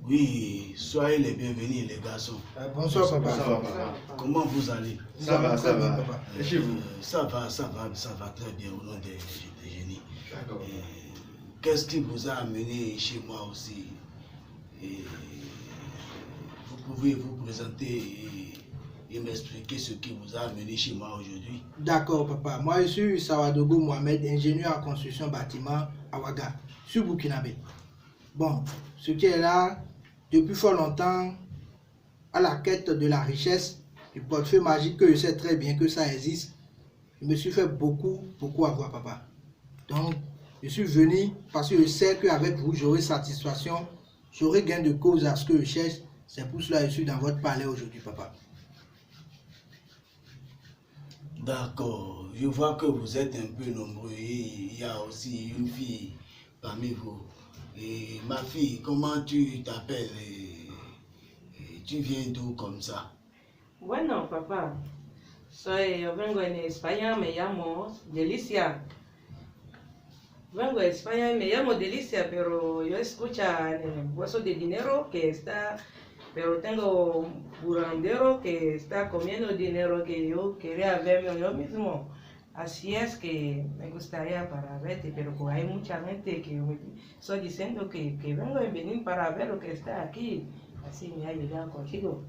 Oui, soyez les bienvenus les garçons. Bonsoir papa. Comment vous allez? Ça va, papa. Chez vous? Ça va très bien au nom des génies. D'accord. Qu'est-ce qui vous a amené chez moi aussi? Vous pouvez vous présenter et m'expliquer ce qui vous a amené chez moi aujourd'hui? D'accord papa. Moi je suis Sawadogo Mohamed, ingénieur en construction bâtiment à Ouaga, sur Burkinabé. Bon, ce qui est là, depuis fort longtemps, à la quête de la richesse, du portefeuille magique, que je sais très bien que ça existe, je me suis fait beaucoup avoir papa. Donc, je suis venu parce que je sais qu'avec vous, j'aurai satisfaction, j'aurai gain de cause à ce que je cherche. C'est pour cela que je suis dans votre palais aujourd'hui papa. D'accord, je vois que vous êtes un peu nombreux et il y a aussi une fille parmi vous. Et ma fille, comment tu t'appelles? Tu viens d'où comme ça? Bueno, papá, yo vengo en España, me llamo Delicia. Vengo de España y me llamo Delicia, pero yo escucho en el bolso de dinero que está, pero tengo un burandero que está comiendo dinero que yo quería verme yo mismo. Así es que me gustaría para verte, pero hay mucha gente que me estoy diciendo que vengo a venir para ver lo que está aquí. Así me ha llegado contigo.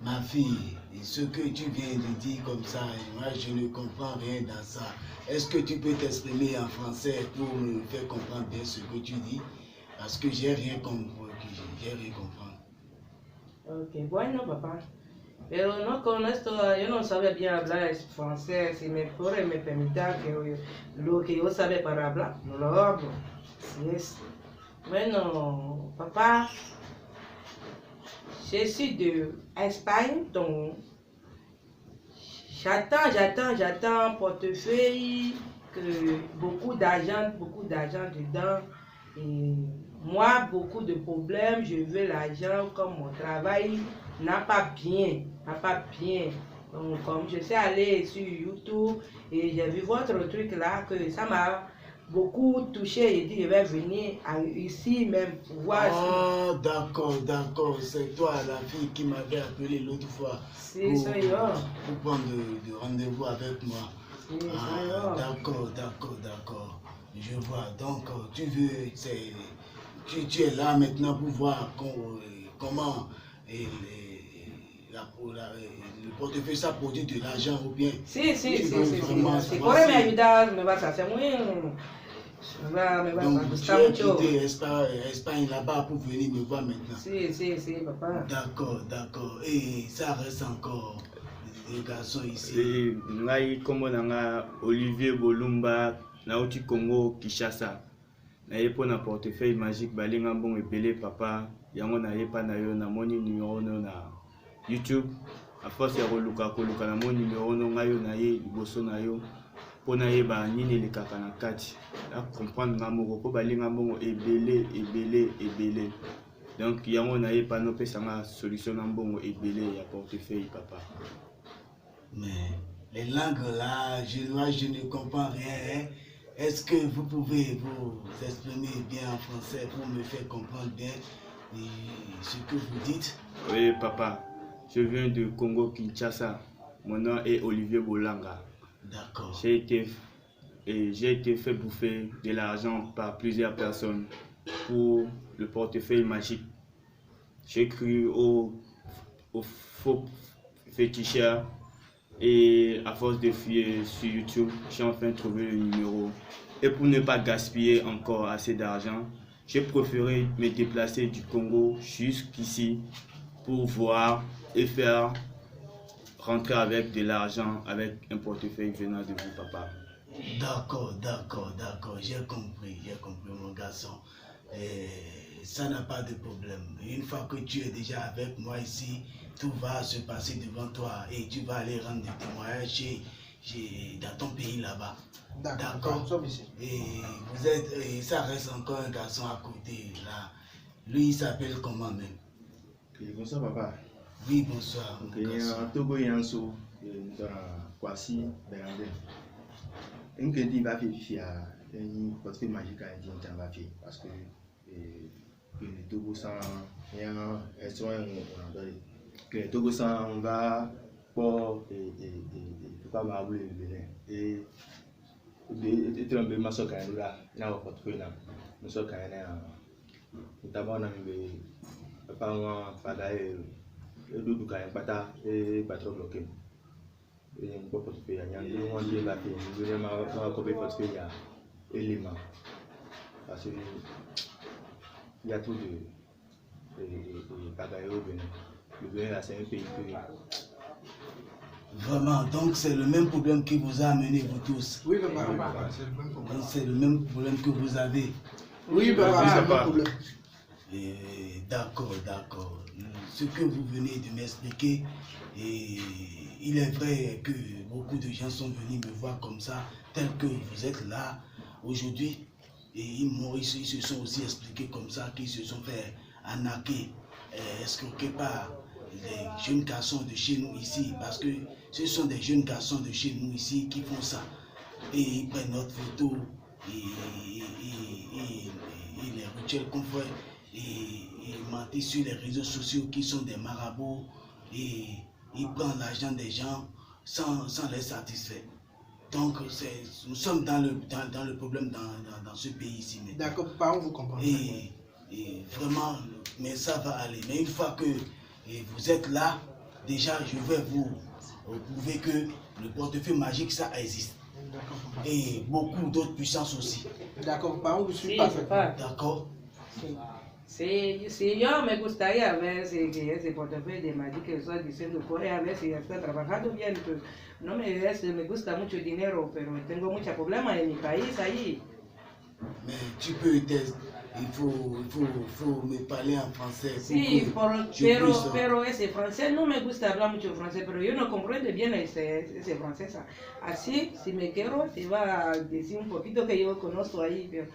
Ma fille, ce que tu viens de dire comme ça, moi je ne comprends rien dans ça. Est-ce que tu peux t'exprimer en français pour me faire comprendre bien ce que tu dis? Parce que j'ai rien compris. Ok, bueno papá. Pero no con esto, yo no sabía bien hablar francés. Si me puede me permitir que lo que yo sabe para hablar, no lo hablo. Así es. Bueno, papá, je suis de Espagne, donc j'attends portefeuille, que beaucoup d'argent dedans. Et moi, beaucoup de problèmes, je veux l'argent comme mon travail n'a pas bien. Donc, comme je suis allé sur YouTube et j'ai vu votre truc là, que ça m'a beaucoup touché. J'ai dit, je vais venir ici même pour voir. Ah, d'accord, c'est toi la fille qui m'avait appelé l'autre fois pour prendre de rendez-vous avec moi. Ah, d'accord. Je vois. Donc, tu es là maintenant pour voir comment le portefeuille ça produit de l'argent ou bien. Si. Si puedes me ayudar, me vas a hacer muy. Donc, tu as quitté Espagne là-bas pour venir me voir maintenant. Si, papa. D'accord. Et ça reste encore des garçons ici. Et ngai kombo nanga Olivier Bolumba nauti Congo Kinshasa. Na yepo na portefeuille magique balinga bon epelé papa yango na yepa na yo na moni numéro no na YouTube. A force ya koluka na moni numéro no ngayo na ye liboso na yo. Pona yeba nini le kaka na kati. La comprendre nga moko ko balinga bongo ebele. Donc yango na yepa no pesa nga solution na bongo ebele ya portefeuille papa. Mais les langues là, je ne comprends rien. Hein? Est-ce que vous pouvez vous exprimer bien en français pour me faire comprendre bien ce que vous dites? Oui papa, je viens de Congo Kinshasa. Mon nom est Olivier Bolanga. D'accord. J'ai été fait bouffer de l'argent par plusieurs personnes pour le portefeuille magique. J'ai cru au faux féticheur et à force de fouiller sur YouTube, j'ai enfin trouvé le numéro. Et pour ne pas gaspiller encore assez d'argent, j'ai préféré me déplacer du Congo jusqu'ici pour voir et faire rentrer avec de l'argent, avec un portefeuille venant de vous, papa. D'accord, j'ai compris mon garçon. Ça n'a pas de problème. Une fois que tu es déjà avec moi ici, tout va se passer devant toi et tu vas aller rendre des témoignages dans ton pays là-bas. D'accord. Et ça reste encore un garçon à côté là. Lui il s'appelle comment même? Bonsoir papa. Oui, bonsoir. Togo Yanso, Kwasi, Bernardin. Une que dit va faire un portefeuille magique à dire va faire parce que que le Togo sans rien, que le Togo sans va pour pas m'avouer le Bénin et un peu ma soeur quand là, n'a pas portefeuille là, ma soeur quand notamment on a mis pas moi pas et d'autres quand même pas trop bloqué. Et un peu portefeuille, il y a un peu de la paix, je veux ma copie portefeuille là, élément. Parce qu'il y a trop de bagailles au Bénin. Le Bénin, là, c'est un pays que... Vraiment, donc c'est le même problème qui vous a amené vous tous. Oui, papa, c'est le même problème. Donc c'est le même problème que vous avez. Oui, papa, c'est le même problème. D'accord, d'accord. Ce que vous venez de m'expliquer, il est vrai que beaucoup de gens sont venus me voir comme ça, tel que vous êtes là aujourd'hui. Et ils se sont aussi expliqués comme ça, qu'ils se sont fait arnaquer, escroquer par les jeunes garçons de chez nous ici. Parce que ce sont des jeunes garçons de chez nous ici qui font ça. Et ils prennent notre photo et les rituels qu'on fait. Et mentir sur les réseaux sociaux qui sont des marabouts. Et ils prennent l'argent des gens sans les satisfaire. Donc, nous sommes dans le problème dans ce pays ici. D'accord, papa, on vous comprend. Et vraiment, mais ça va aller. Mais une fois que vous êtes là, déjà, je vais vous prouver que le portefeuille magique, ça existe. Et beaucoup d'autres puissances aussi. D'accord, papa, on vous suit Sí, parfaitement. papá. D'accord? Sí, yo me gustaría ver si ese portafolio de Magic que estoy diciendo, puede a ver si está trabajando bien. Pues, no me gusta mucho dinero, pero tengo muchos problemas en mi país ahí. Mais tu peux il faut me parler en français. Sí, pour que je puisse- pero ese francés no me gusta hablar mucho francés, pero yo no comprendo bien ese francés. Así, si me quiero, te va a decir un poquito que yo conozco ahí. Pero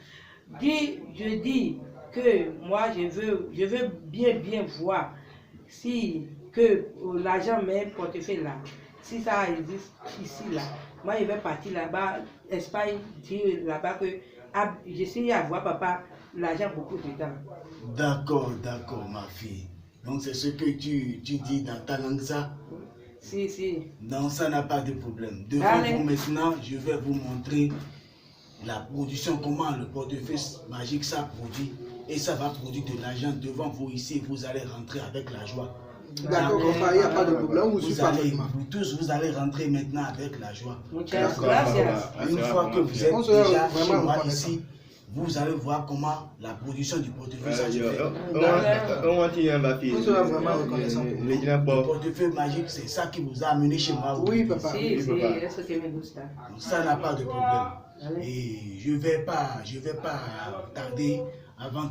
je dis que moi, je veux bien voir si que l'argent met portefeuille là, si ça existe ici là. Moi, je vais partir là-bas, Espagne, dire là-bas que j'essaie à voir papa l'argent beaucoup dedans. D'accord, d'accord, ma fille. Donc c'est ce que tu dis dans ta langue, ça? Si, si. Non, ça n'a pas de problème. Devant Allez. vous maintenant, je vais vous montrer la production, comment le portefeuille magique ça produit. Et ça va produire de l'argent devant vous ici. Vous allez rentrer avec la joie. D'accord, papa, il n'y a pas de problème, on vous suit Vous allez, parfaitement. vous tous, vous allez rentrer maintenant avec la joie. Muchas D'accord, gracias. papa. Une fois que vous êtes On sera déjà vraiment chez moi reconnaissant. ici, vous allez voir comment la production du portefeuille ça se fait. On sera vraiment reconnaissant pour vous. Le portefeuille magique, c'est ça qui vous a amené chez moi. Oui, papa. Sí, sí, papá. eso que me gusta. Donc ça n'a pas de problème. Allez. Et je vais pas tarder avant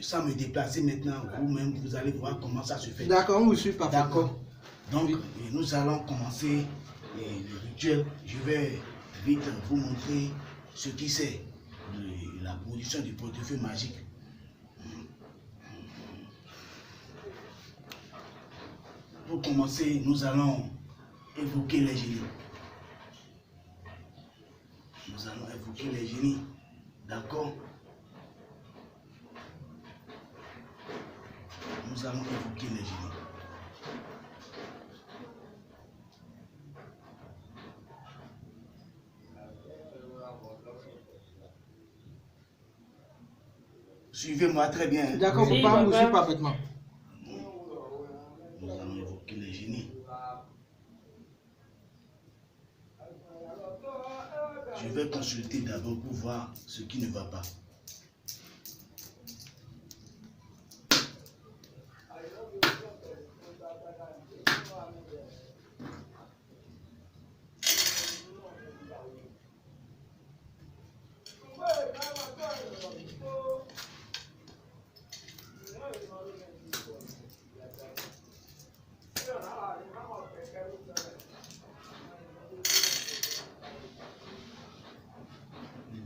sans me déplacer maintenant. Vous-même, vous allez voir comment ça se fait. D'accord, on vous suit parfaitement. D'accord. Donc, nous allons commencer le rituel. Je vais vite vous montrer ce qui c'est la production du portefeuille magique. Pour commencer, nous allons évoquer les génies. Nous allons évoquer les génies. D'accord? Nous allons évoquer les génies. Suivez-moi très bien. D'accord, Oui, papa, on vous papa. suit parfaitement. Nous allons évoquer les génies. Je vais consulter d'abord pour voir ce qui ne va pas.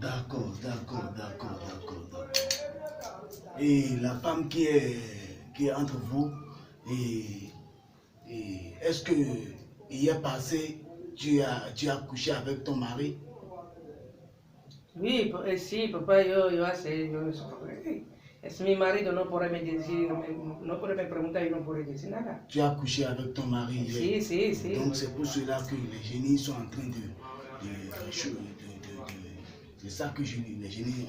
D'accord. Et la femme qui est entre vous, et est-ce que hier passé, tu as couché avec ton mari? Oui, sí, papá, yo hace, Mi marido no puede me decir, no puede me preguntar y no puede decir nada. Tu as couché avec ton mari hier. Sí. Donc c'est pour cela que les génies sont en train c'est ça que les génies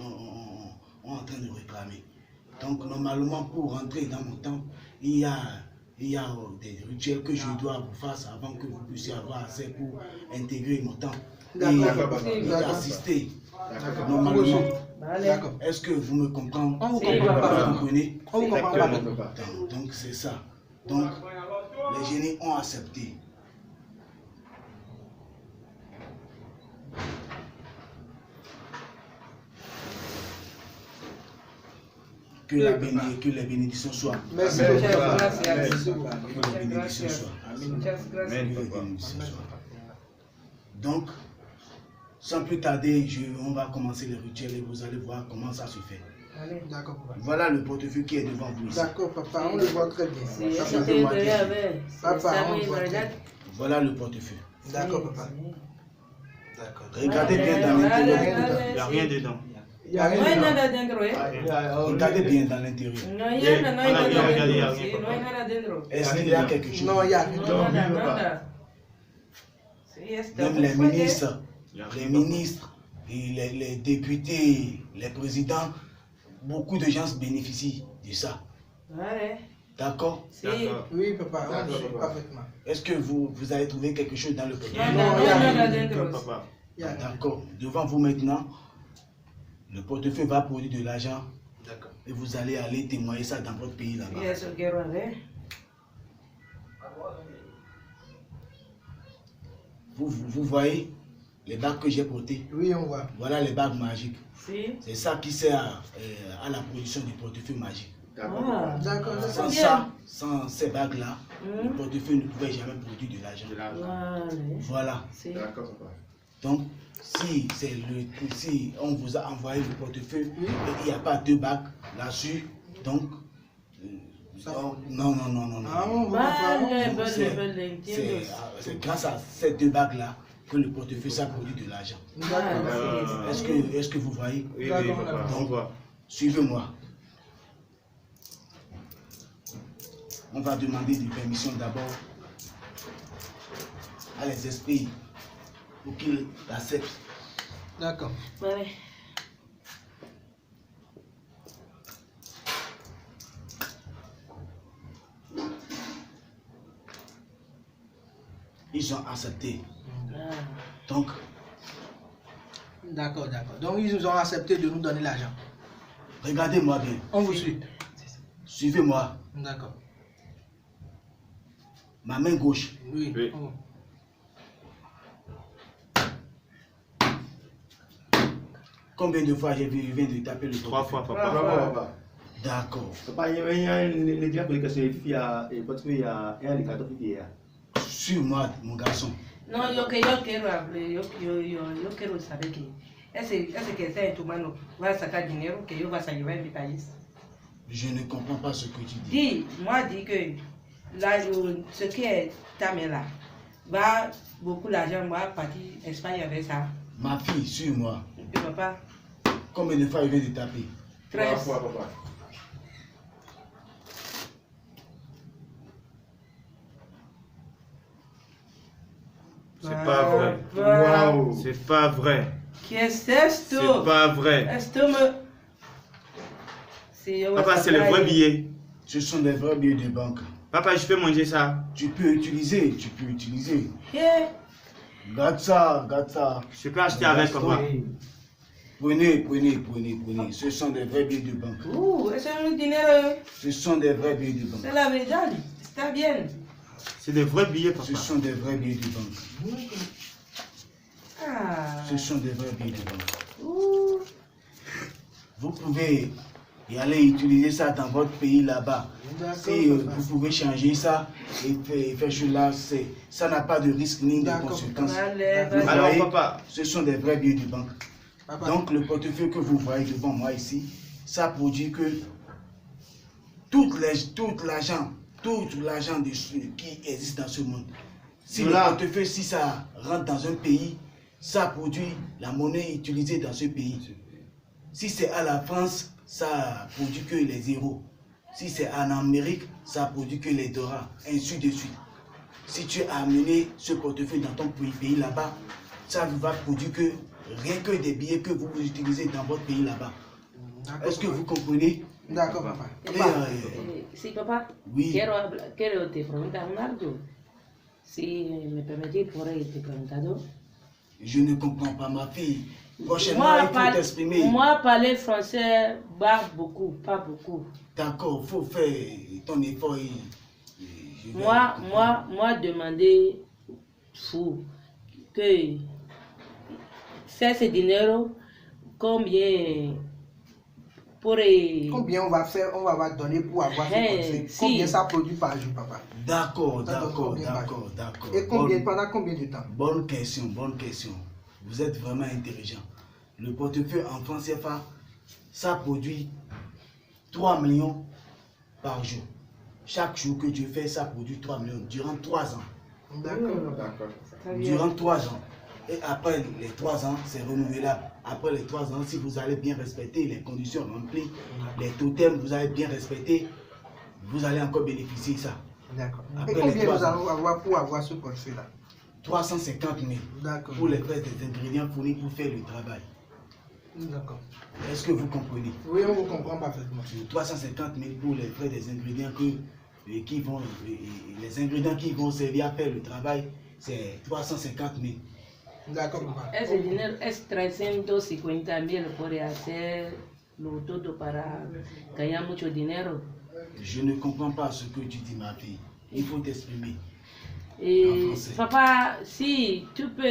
ont en train de réclamer. Donc normalement pour rentrer dans mon temple, il y a des rituels que je dois vous faire avant que vous puissiez avoir assez pour intégrer mon temple et assister. Normalement, est-ce que vous me comprenez? On vous Si, comprend papa. pas. Vous comprenez? On vous comprend pas. Donc c'est ça. Donc les génies ont accepté. Que les bénédictions soient. Merci Amen. beaucoup. Muchas gracias. Merci beaucoup. Que les bénédictions soient. Muchas gracias. Amen, Que les papa. bénédictions soient. Donc, sans plus tarder, on va commencer le rituel et vous allez voir comment ça se fait. Allez. D'accord, papa. Voilà le portefeuille qui est devant vous ici. D'accord, papa, on le voit très bien. Sí, Papa, ese te papa, debería ver. papa, Está on muy voit verdad. Voilà le portefeuille. D'accord, Sí, papa. sí. D'accord. Regardez bien dans Vale, l'intérieur. vale, Il n'y a sí. rien dedans. Il y a No hay rien dedans. nada dentro, ¿eh? Regardez bien dans l'intérieur. No hay Bien, nada, no hay hola, nada bien, dentro. bien, Sí, bien, no hay nada dentro. Est-ce qu'il y a quelque chose? Non, il y a rien No, dedans. nada, nada. Sí, está Même muy les fuerte. ministres, Il y a les rien. ministres, et les députés, les présidents, beaucoup de gens bénéficient de ça. Vale. D'accord? Sí. D'accord. Oui, papa, on D'accord, suit papa. parfaitement. Est-ce que vous avez trouvé quelque chose dans le portefeuille? Nada, No, no hay ya. nada Que dentro. papa. Il y a rien. D'accord. Devant vous maintenant, le portefeuille va produire de l'argent D'accord. et vous allez aller témoigner ça dans votre pays Y là-bas. eso quiero ver. Vous voyez les bagues que j'ai portées? Oui, on voit. Voilà les bagues magiques. Sí. C'est ça qui sert à la production du portefeuille magique. Ah. D'accord, Ah. Sans bien. ça, sans ces bagues-là, le Mm. portefeuille ne pouvait jamais produire de l'argent. De l'argent. Vale. Voilà. Sí. D'accord, papa. Donc, si on vous a envoyé le portefeuille et il n'y a pas deux bagues là-dessus, donc non. Ah, on voit, papa. Vale, C'est- vale, entiendo. C'est grâce à ces deux bagues-là que le portefeuille ça produit de l'argent. D'accord. Est-ce que vous voyez? Oui, D'accord, papa. d'accord. On voit. Suivez-moi. On va demander des permissions d'abord à les esprits pour qu'ils acceptent. D'accord. Vale. Ils ont accepté. Ah. Donc, D'accord, d'accord. Donc, ils nous ont accepté de nous donner l'argent. regardez-moi bien. On vous suit. Suivez-moi. D'accord. Ma main gauche. Oui. Oui. on voit. Combien de fois je viens de taper le Trois portefeuille? fois, Trois papa. fois. Papa. D'accord. Papa, il y a une dia pour que il y a parce qu'il y a un indicateur qui est là. Suis-moi, mon garçon. No, yo quiero hablar, yo quiero saber que ese que está en tu mano va a sacar dinero que yo vas a llevar en mi país. Je ne comprends pas ce que tu dis. Dis, moi dis que là, ce qui est ta main là, va beaucoup d'argent, va partir en Espagne avec ça. Ma fille, suis-moi. Et puis papa, Combien de fois il vient de taper? 13. Trois fois, papa. C'est pas vrai. Waouh. C'est pas vrai. ¿Qué es C'est esto? pas vrai. Esto me... Si yo voy a Papa, c'est le sacar vrai ahí. billet. Ce sont des vrais billets de banque. Papa, je peux manger ça. Tu peux utiliser. ¿Qué? Garde ça, garde ça. Je peux acheter avec, papa. Prenez. Ce sont des vrais billets de banque. Eso es un dinero, Ce sont des vrais billets de banque. c'est la verdad, está bien. C'est des vrais billets, Ce papa. sont des vrais billets de banque. Ah. Ce sont des vrais billets de banque. Uh. Vous pouvez y aller utiliser ça dans votre pays là-bas. D'accord, Si papa. vous pouvez changer ça et faire cela, ça n'a pas de risque ni de D'accord. conséquences. Vale, Vous vale. Alors, voyez, papa, ce sont des vrais billets de banque. Papa. Donc le portefeuille que vous voyez devant moi ici, ça produit que tout l'argent qui existe dans ce monde, si Voilà. le portefeuille, si ça rentre dans un pays, ça produit la monnaie utilisée dans ce pays. Si c'est à la France, ça produit que les zéros. Si c'est en Amérique, ça produit que les dollars, ainsi de suite. Si tu as amené ce portefeuille dans ton pays là-bas, ça ne va produire que rien que des billets que vous utilisez dans votre pays là-bas. Est-ce que vous comprenez? D'accord, papa. Sí, papá. Oui. Quiero te preguntar algo. Si me permitís, por ahí te preguntado. Je ne comprends pas, ma fille. Prochainement, il faut t'exprimer. Moi, parler français, pas beaucoup. D'accord, il faut faire ton effort. Moi, demander fou que c'est dinero, combien Combien on va donner pour avoir ce conseil? Si. Combien ça produit par jour, papa? D'accord. Et pendant combien de temps? Bonne question. Vous êtes vraiment intelligent. Le portefeuille en francs CFA, ça produit 3 millions par jour. Chaque jour que tu fais, ça produit 3 millions durant 3 ans. D'accord. Durant 3 ans. Et après les 3 ans, c'est renouvelable. Après les 3 ans, si vous allez bien respecter les conditions remplies, les totems, vous allez bien respecter, vous allez encore bénéficier de ça. D'accord. Et Après combien les 3 nous ans, allons avoir pour avoir ce portefeuille-là? 350 000 D'accord. pour les frais des ingrédients fournis pour faire le travail. D'accord. Est-ce que vous comprenez? Oui, on vous comprend parfaitement. 350 000 pour les frais des ingrédients les ingrédients qui vont servir à faire le travail, c'est 350 000. D'accord, papa. Ese dinero es 350,000 por hacer lo todo para ganar mucho dinero. Je ne comprends pas ce que tu dis, ma fille. Il faut t'exprimer. Et En français. papa, si tu peux,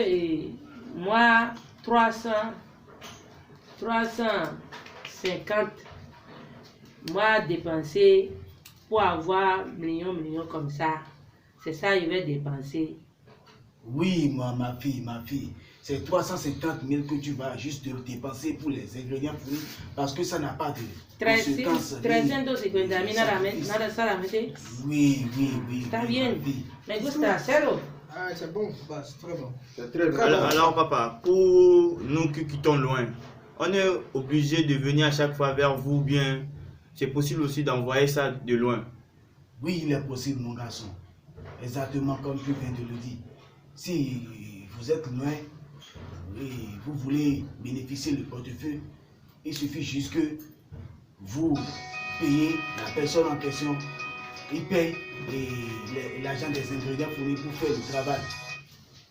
moi, 350, moi, dépenser pour avoir millions comme ça. C'est ça, je vais dépenser. Oui, moi, ma fille. C'est 350 000 que tu vas juste dépenser pour les ingrédients fournis parce que ça n'a pas de conséquences. 350,000 nada solamente. Oui. Está oui, bien. ma fille. Me gusta hacerlo. Ah, c'est bon, papa, c'est très bon. C'est très bien. Alors, papa, pour nous qui quittons loin, on est obligé de venir à chaque fois vers vous, bien c'est possible aussi d'envoyer ça de loin. Oui, il est possible, mon garçon. Exactement comme tu viens de le dire. Si vous êtes loin et vous voulez bénéficier du portefeuille, il suffit juste que vous payez la personne en question. Il paye l'agent des ingrédients fournis pour faire le travail.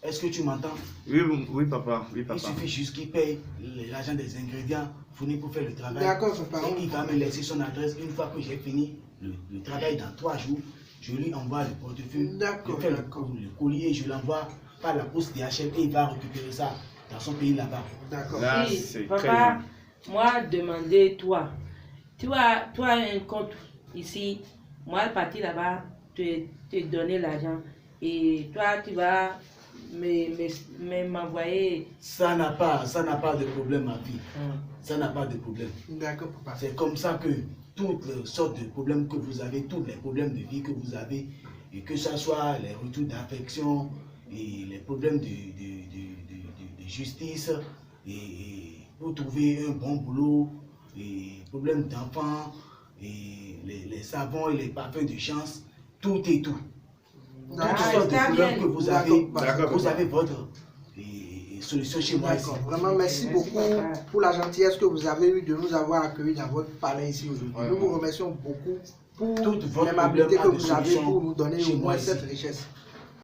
Est-ce que tu m'entends? Oui, papa. Il suffit juste qu'il paye l'agent des ingrédients fournis pour faire le travail. D'accord, papa. Et il va me laisser son adresse. Une fois que j'ai fini le travail dans 3 jours, je lui envoie le portefeuille. D'accord, Je fais d'accord. le colis et je l'envoie par la poste DHL et il va récupérer ça dans son pays là-bas. D'accord. Là, Oui, c'est papa, très bien. moi, demandez toi. Tu as un compte ici. Moi, partir là-bas, te donner l'argent. Et toi, tu vas m'envoyer. Ça n'a pas de problème, ma fille. Ça n'a pas de problème. D'accord, papa. C'est comme ça que toutes les sortes de problèmes que vous avez, tous les problèmes de vie que vous avez, et que ce soit les retours d'affection et les problèmes de justice, et pour trouver un bon boulot, et problèmes d'enfants, et les savons et les parfums de chance, tout et tout. Toutes sortes de problèmes que vous avez, vous avez votre solution chez moi ici. D'accord. Vraiment, merci beaucoup pour la gentillesse que vous avez eue de nous avoir accueillis dans votre palais ici aujourd'hui. Nous vous remercions beaucoup pour Tout votre l'aimabilité que problème a vous des avez solutions pour nous donner chez au moins moi cette ici. richesse.